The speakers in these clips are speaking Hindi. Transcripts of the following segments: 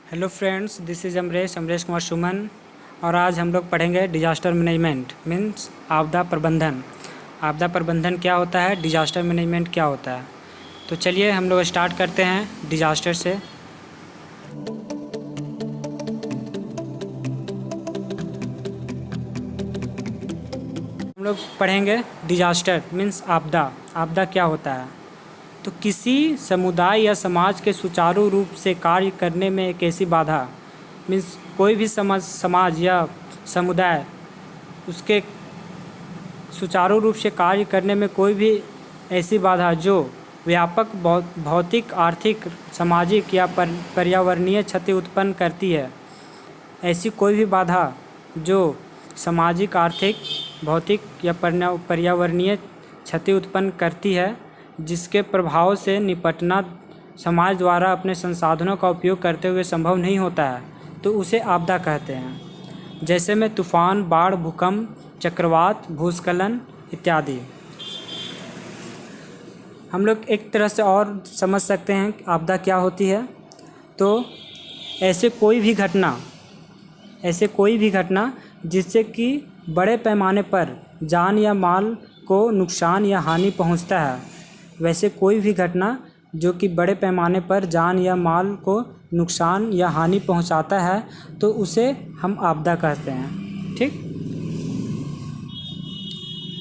Hello friends, this is Amresh Kumar Suman. और आज हम लोग पढ़ेंगे डिजास्टर मैनेजमेंट मीन्स आपदा प्रबंधन। आपदा प्रबंधन क्या होता है, डिजास्टर मैनेजमेंट क्या होता है। तो चलिए हम लोग स्टार्ट करते हैं डिजास्टर से। हम लोग पढ़ेंगे डिजास्टर मीन्स आपदा। आपदा क्या होता है, तो किसी समुदाय या समाज के सुचारू रूप से कार्य करने में एक ऐसी बाधा मीन्स कोई भी समाज या समुदाय उसके सुचारू रूप से कार्य करने में कोई भी ऐसी बाधा जो व्यापक भौतिक, आर्थिक, सामाजिक या पर्यावरणीय क्षति उत्पन्न करती है। ऐसी कोई भी बाधा जो सामाजिक, आर्थिक, भौतिक या पर्यावरणीय क्षति उत्पन्न करती है, जिसके प्रभाव से निपटना समाज द्वारा अपने संसाधनों का उपयोग करते हुए संभव नहीं होता है, तो उसे आपदा कहते हैं। जैसे में तूफान, बाढ़, भूकंप, चक्रवात, भूस्खलन इत्यादि। हम लोग एक तरह से और समझ सकते हैं कि आपदा क्या होती है। तो ऐसे कोई भी घटना जिससे कि बड़े पैमाने पर जान या माल को नुकसान या हानि पहुंचता है, वैसे कोई भी घटना जो कि बड़े पैमाने पर जान या माल को नुकसान या हानि पहुंचाता है, तो उसे हम आपदा कहते हैं। ठीक,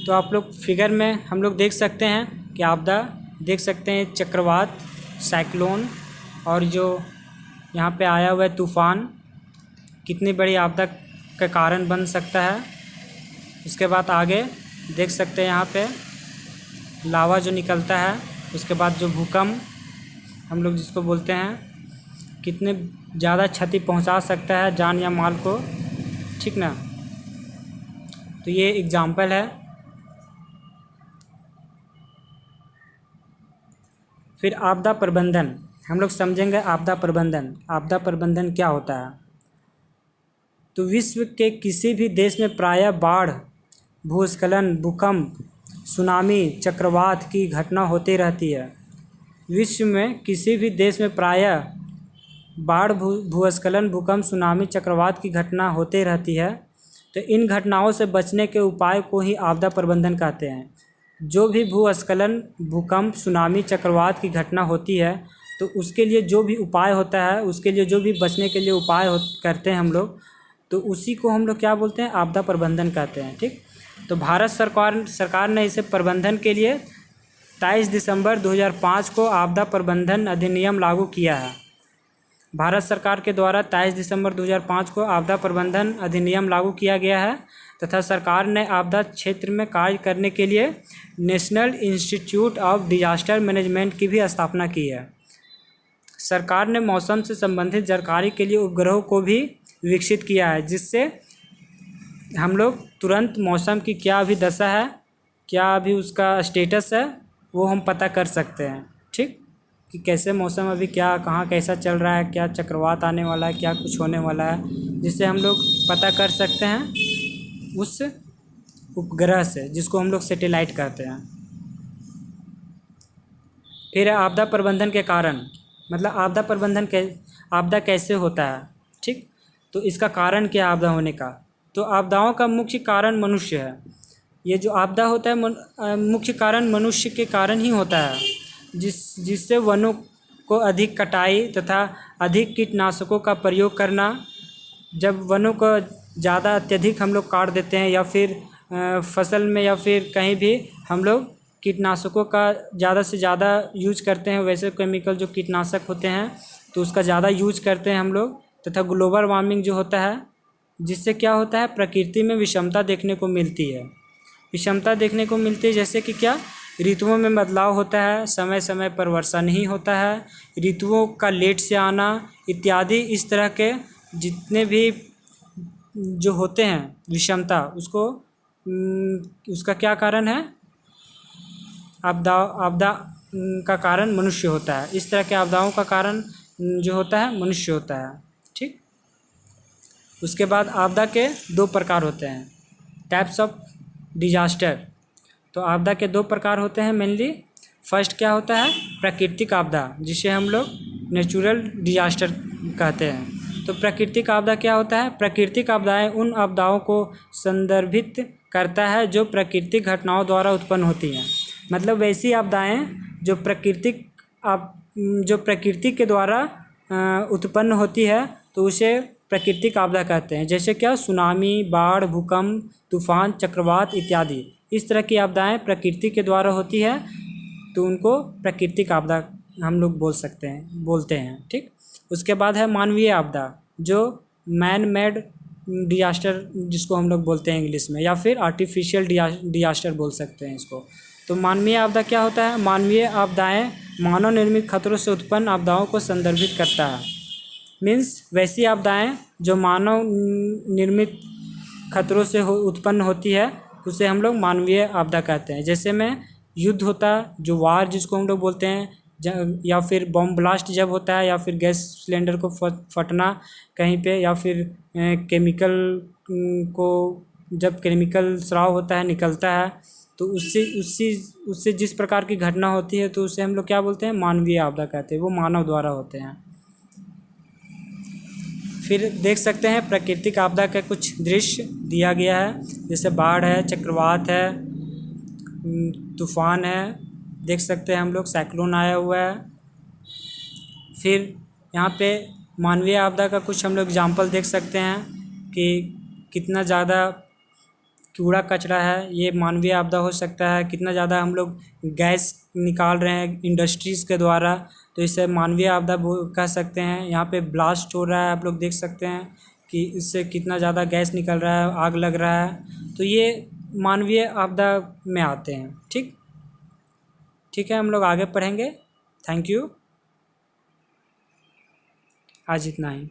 तो आप लोग फिगर में हम लोग देख सकते हैं कि आपदा देख सकते हैं, चक्रवात, साइक्लोन और जो यहाँ पे आया हुआ है तूफ़ान, कितनी बड़ी आपदा का कारण बन सकता है। उसके बाद आगे देख सकते हैं यहाँ पे लावा जो निकलता है। उसके बाद जो भूकंप हम लोग जिसको बोलते हैं, कितने ज़्यादा क्षति पहुँचा सकता है जान या माल को। ठीक ना, तो ये एग्जाम्पल है। फिर आपदा प्रबंधन हम लोग समझेंगे। आपदा प्रबंधन क्या होता है, तो विश्व के किसी भी देश में प्रायः बाढ़, भूस्खलन, भूकंप, सुनामी, चक्रवात की घटना होती रहती है। विश्व में किसी भी देश में प्रायः बाढ़, भूस्खलन, भूकंप, सुनामी, चक्रवात की घटना होती रहती है। तो इन घटनाओं से बचने के उपाय को ही आपदा प्रबंधन कहते हैं। जो भी भूस्खलन, भूकंप, सुनामी, चक्रवात की घटना होती है, तो उसके लिए जो भी उपाय होता है, उसके लिए जो भी बचने के लिए उपाय करते हैं हम लोग, तो उसी को हम लोग क्या बोलते हैं, आपदा प्रबंधन कहते हैं। ठीक, तो भारत सरकार ने इसे प्रबंधन के लिए 23 दिसंबर 2005 को आपदा प्रबंधन अधिनियम लागू किया है। भारत सरकार के द्वारा 23 दिसंबर 2005 को आपदा प्रबंधन अधिनियम लागू किया गया है तथा सरकार ने आपदा क्षेत्र में कार्य करने के लिए national institute of disaster management की भी स्थापना की है। सरकार ने मौसम से संबंधित जानकारी के लिए उपग्रहों को भी विकसित किया है, जिससे हम लोग तुरंत मौसम की क्या अभी दशा है, क्या अभी उसका स्टेटस है, वो हम पता कर सकते हैं। ठीक, कि कैसे मौसम अभी क्या कहाँ कैसा चल रहा है, क्या चक्रवात आने वाला है, क्या कुछ होने वाला है, जिससे हम लोग पता कर सकते हैं उस उपग्रह से, जिसको हम लोग सैटेलाइट कहते हैं। फिर आपदा प्रबंधन के कारण, मतलब आपदा कैसे होता है। ठीक, तो इसका कारण क्या आपदा होने का, तो आपदाओं का मुख्य कारण मनुष्य है। ये जो आपदा होता है मुख्य कारण मनुष्य के कारण ही होता है, जिससे वनों को अधिक कटाई तथा अधिक कीटनाशकों का प्रयोग करना। जब वनों को ज़्यादा अत्यधिक हम लोग काट देते हैं, या फिर फसल में या फिर कहीं भी हम लोग कीटनाशकों का ज़्यादा से ज़्यादा यूज करते हैं, वैसे केमिकल जो कीटनाशक होते हैं, तो उसका ज़्यादा यूज करते हैं हम लोग। तथा ग्लोबल वार्मिंग जो होता है, जिससे क्या होता है, प्रकृति में विषमता देखने को मिलती है। जैसे कि क्या, ऋतुओं में बदलाव होता है, समय समय पर वर्षा नहीं होता है, ऋतुओं का लेट से आना इत्यादि। इस तरह के जितने भी जो होते हैं विषमता, उसका क्या कारण है, आपदा का कारण मनुष्य होता है। इस तरह के आपदाओं का कारण जो होता है मनुष्य होता है। ठीक, उसके बाद आपदा के दो प्रकार होते हैं, टाइप्स ऑफ डिजास्टर। तो आपदा के दो प्रकार होते हैं मेनली। फर्स्ट क्या होता है, प्राकृतिक आपदा, जिसे हम लोग नेचुरल डिजास्टर कहते हैं। तो प्राकृतिक आपदा क्या होता है? प्राकृतिक आपदाएं उन आपदाओं को संदर्भित करता है जो प्राकृतिक घटनाओं द्वारा उत्पन्न होती हैं। मतलब वैसी आपदाएं जो प्रकृति के द्वारा उत्पन्न होती है तो उसे प्राकृतिक आपदा कहते हैं। जैसे क्या? सुनामी, बाढ़, भूकंप, तूफान, चक्रवात इत्यादि। इस तरह की आपदाएं प्रकृति के द्वारा होती है तो उनको प्राकृतिक आपदा हम लोग बोलते हैं। ठीक। उसके बाद है मानवीय आपदा, जो मैन मेड डिजास्टर जिसको हम लोग बोलते हैं इंग्लिश में, या फिर आर्टिफिशियल डिजास्टर बोल सकते हैं इसको। तो मानवीय आपदा क्या होता है? मानवीय आपदाएं मानव निर्मित खतरों से उत्पन्न आपदाओं को संदर्भित करता है। मीन्स वैसी आपदाएं जो मानव निर्मित खतरों से उत्पन्न होती है उसे हम लोग मानवीय आपदा कहते हैं। जैसे में युद्ध होता है, जो वार जिसको हम लोग बोलते हैं, या फिर बम ब्लास्ट जब होता है, या फिर गैस सिलेंडर को फटना कहीं पे, या फिर केमिकल को जब केमिकल स्राव होता है, निकलता है, तो उससे जिस प्रकार की घटना होती है तो उसे हम लोग क्या बोलते हैं? मानवीय आपदा कहते हैं। वो मानव द्वारा होते हैं। फिर देख सकते हैं प्राकृतिक आपदा का कुछ दृश्य दिया गया है, जैसे बाढ़ है, चक्रवात है, तूफान है, देख सकते हैं हम लोग साइक्लोन आया हुआ है। फिर यहाँ पे मानवीय आपदा का कुछ हम लोग एग्जाम्पल देख सकते हैं कि कितना ज़्यादा कूड़ा कचरा है, ये मानवीय आपदा हो सकता है। कितना ज़्यादा हम लोग गैस निकाल रहे हैं इंडस्ट्रीज़ के द्वारा, तो इसे मानवीय आपदा कह सकते हैं। यहाँ पे ब्लास्ट हो रहा है, आप लोग देख सकते हैं कि इससे कितना ज़्यादा गैस निकल रहा है, आग लग रहा है, तो ये मानवीय आपदा में आते हैं। ठीक है, हम लोग आगे पढ़ेंगे। Thank you. आज इतना ही।